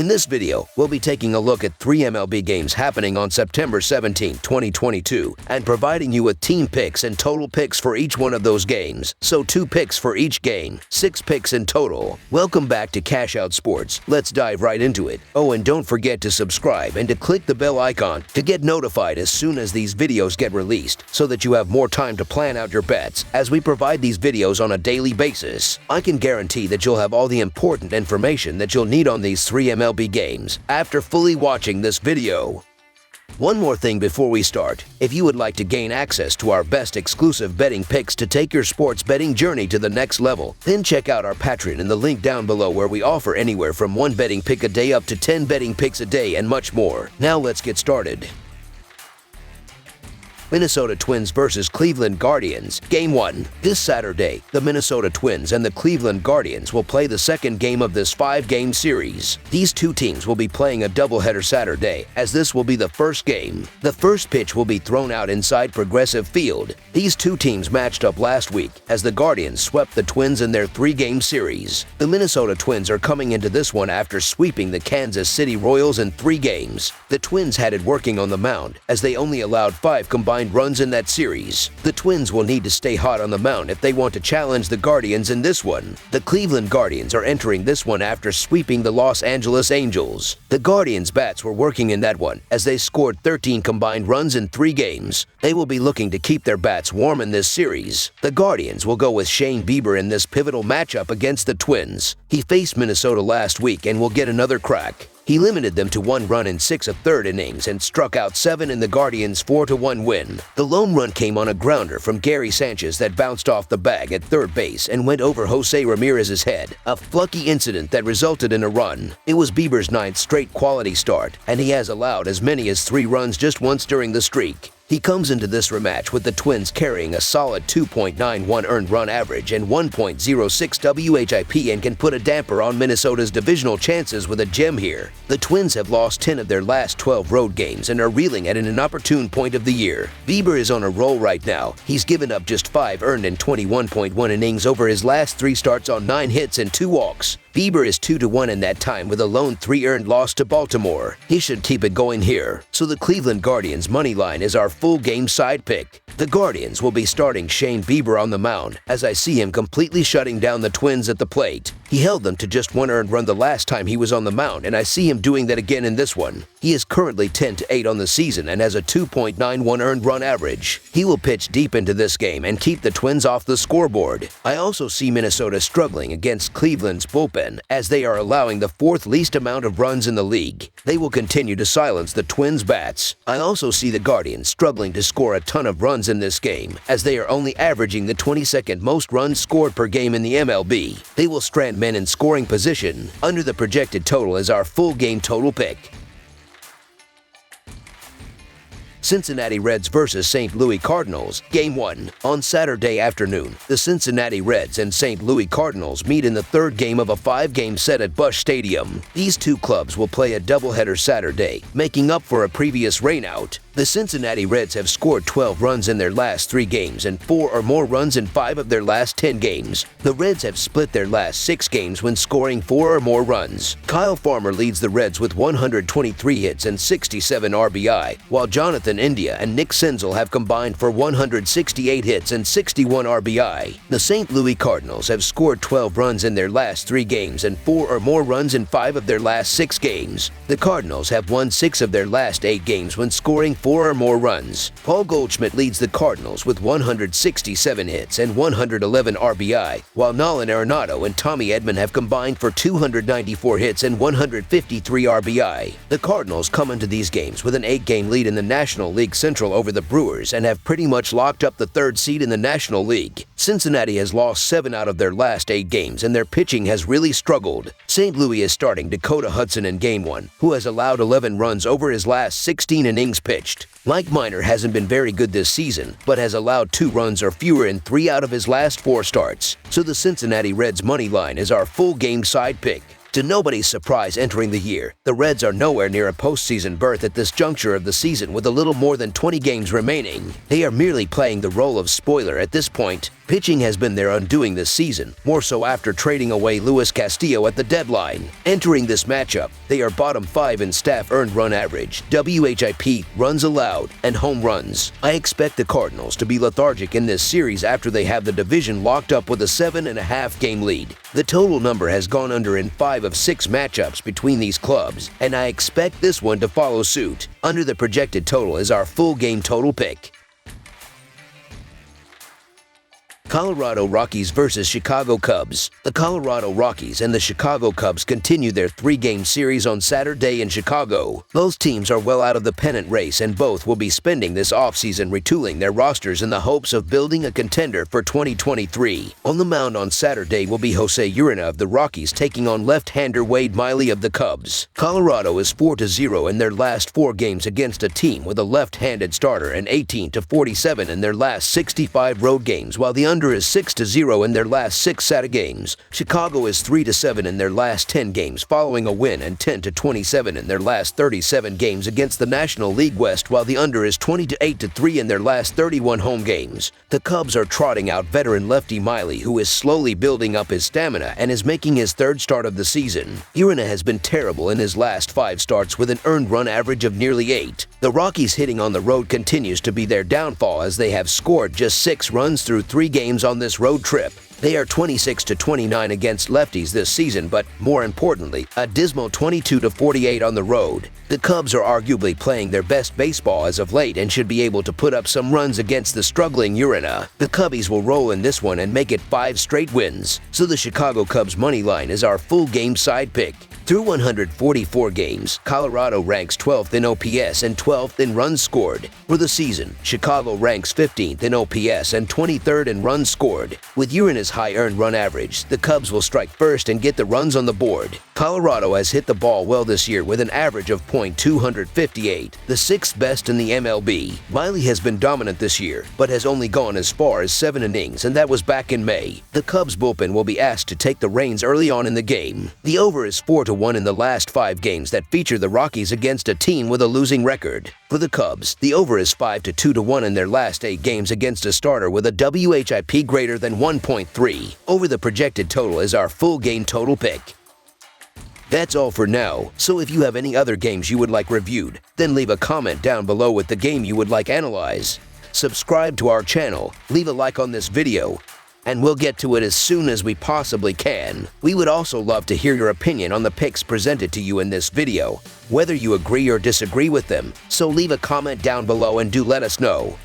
In this video, we'll be taking a look at 3 MLB games happening on September 17, 2022, and providing you with team picks and total picks for each one of those games. So 2 picks for each game, 6 picks in total. Welcome back to Cash Out Sports. Let's dive right into it. Oh, and don't forget to subscribe and to click the bell icon to get notified as soon as these videos get released, so that you have more time to plan out your bets as we provide these videos on a daily basis. I can guarantee that you'll have all the important information that you'll need on these 3 MLB games after fully watching this video. One more thing before we start. If you would like to gain access to our best exclusive betting picks to take your sports betting journey to the next level, then check out our Patreon in the link down below, where we offer anywhere from 1 betting pick a day up to 10 betting picks a day and much more. Now let's get started. Minnesota Twins vs. Cleveland Guardians, Game 1. This Saturday, the Minnesota Twins and the Cleveland Guardians will play the second game of this 5-game series. These two teams will be playing a doubleheader Saturday, as this will be the first game. The first pitch will be thrown out inside Progressive Field. These two teams matched up last week, as the Guardians swept the Twins in their 3-game series. The Minnesota Twins are coming into this one after sweeping the Kansas City Royals in 3 games. The Twins had it working on the mound, as they only allowed 5 combined runs in that series. The Twins will need to stay hot on the mound if they want to challenge the Guardians in this one. The Cleveland Guardians are entering this one after sweeping the Los Angeles Angels. The Guardians' bats were working in that one, as they scored 13 combined runs in 3 games. They will be looking to keep their bats warm in this series. The Guardians will go with Shane Bieber in this pivotal matchup against the Twins. He faced Minnesota last week and will get another crack. He limited them to 1 run in 6 1/3 innings and struck out 7 in the Guardians' 4-1 win. The lone run came on a grounder from Gary Sanchez that bounced off the bag at third base and went over Jose Ramirez's head, a fluky incident that resulted in a run. It was Bieber's 9th straight quality start, and he has allowed as many as 3 runs just once during the streak. He comes into this rematch with the Twins carrying a solid 2.91 earned run average and 1.06 WHIP, and can put a damper on Minnesota's divisional chances with a gem here. The Twins have lost 10 of their last 12 road games and are reeling at an inopportune point of the year. Bieber is on a roll right now. He's given up just 5 earned in 21.1 innings over his last 3 starts on 9 hits and 2 walks. Bieber is 2-1 in that time with a lone 3 earned loss to Baltimore. He should keep it going here. So the Cleveland Guardians money line is our full game side pick. The Guardians will be starting Shane Bieber on the mound, as I see him completely shutting down the Twins at the plate. He held them to just 1 earned run the last time he was on the mound, and I see him doing that again in this one. He is currently 10-8 on the season and has a 2.91 earned run average. He will pitch deep into this game and keep the Twins off the scoreboard. I also see Minnesota struggling against Cleveland's bullpen, as they are allowing the 4th least amount of runs in the league. They will continue to silence the Twins' bats. I also see the Guardians struggling to score a ton of runs in this game, as they are only averaging the 22nd most runs scored per game in the MLB. They will strand men in scoring position. Under the projected total is our full game total pick. Cincinnati Reds vs. St. Louis Cardinals, Game 1. On Saturday afternoon, the Cincinnati Reds and St. Louis Cardinals meet in the 3rd game of a 5-game set at Busch Stadium. These two clubs will play a doubleheader Saturday, making up for a previous rainout. The Cincinnati Reds have scored 12 runs in their last 3 games and 4 or more runs in 5 of their last 10 games. The Reds have split their last 6 games when scoring 4 or more runs. Kyle Farmer leads the Reds with 123 hits and 67 RBI, while Jonathan India and Nick Senzel have combined for 168 hits and 61 RBI. The St. Louis Cardinals have scored 12 runs in their last 3 games and 4 or more runs in 5 of their last 6 games. The Cardinals have won 6 of their last 8 games when scoring 4 or more runs. Paul Goldschmidt leads the Cardinals with 167 hits and 111 RBI, while Nolan Arenado and Tommy Edman have combined for 294 hits and 153 RBI. The Cardinals come into these games with an 8-game lead in the National League Central over the Brewers and have pretty much locked up the 3rd seed in the National League. Cincinnati has lost 7 out of their last 8 games, and their pitching has really struggled. St. Louis is starting Dakota Hudson in Game 1, who has allowed 11 runs over his last 16 innings pitched. Mike Minor hasn't been very good this season, but has allowed 2 runs or fewer in 3 out of his last 4 starts. So the Cincinnati Reds money line is our full game side pick. To nobody's surprise entering the year, the Reds are nowhere near a postseason berth at this juncture of the season with a little more than 20 games remaining. They are merely playing the role of spoiler at this point. Pitching has been their undoing this season, more so after trading away Luis Castillo at the deadline. Entering this matchup, they are bottom 5 in staff earned run average, WHIP, runs allowed, and home runs. I expect the Cardinals to be lethargic in this series after they have the division locked up with a 7.5 game lead. The total number has gone under in 5 of 6 matchups between these clubs, and I expect this one to follow suit. Under the projected total is our full game total pick. Colorado Rockies versus Chicago Cubs. The Colorado Rockies and the Chicago Cubs continue their 3-game series on Saturday in Chicago. Both teams are well out of the pennant race, and both will be spending this offseason retooling their rosters in the hopes of building a contender for 2023. On the mound on Saturday will be Jose Urena of the Rockies taking on left-hander Wade Miley of the Cubs. Colorado is 4-0 in their last 4 games against a team with a left-handed starter and 18-47 in their last 65 road games, while the under is 6-0 in their last 6 SATA games. Chicago is 3-7 in their last 10 games following a win and 10-27 in their last 37 games against the National League West, while the under is 20-8-3 in their last 31 home games. The Cubs are trotting out veteran lefty Miley, who is slowly building up his stamina and is making his 3rd start of the season. Urena has been terrible in his last 5 starts with an earned run average of nearly 8. The Rockies hitting on the road continues to be their downfall, as they have scored just 6 runs through 3 games on this road trip. They are 26-29 against lefties this season, but more importantly, a dismal 22-48 on the road. The Cubs are arguably playing their best baseball as of late and should be able to put up some runs against the struggling Urena. The Cubbies will roll in this one and make it 5 straight wins. So the Chicago Cubs money line is our full game side pick. Through 144 games, Colorado ranks 12th in OPS and 12th in runs scored. For the season, Chicago ranks 15th in OPS and 23rd in runs scored. With Urena's high earned run average, the Cubs will strike first and get the runs on the board. Colorado has hit the ball well this year with an average of .258, the 6th best in the MLB. Miley has been dominant this year, but has only gone as far as 7 innings, and that was back in May. The Cubs bullpen will be asked to take the reins early on in the game. The over is 4-1 in the last 5 games that feature the Rockies against a team with a losing record. For the Cubs, the over is 5-2-1 in their last 8 games against a starter with a WHIP greater than 1.3. Over the projected total is our full game total pick. That's all for now, so if you have any other games you would like reviewed, then leave a comment down below with the game you would like analyzed. Subscribe to our channel, leave a like on this video, and we'll get to it as soon as we possibly can. We would also love to hear your opinion on the picks presented to you in this video, whether you agree or disagree with them, so leave a comment down below and do let us know.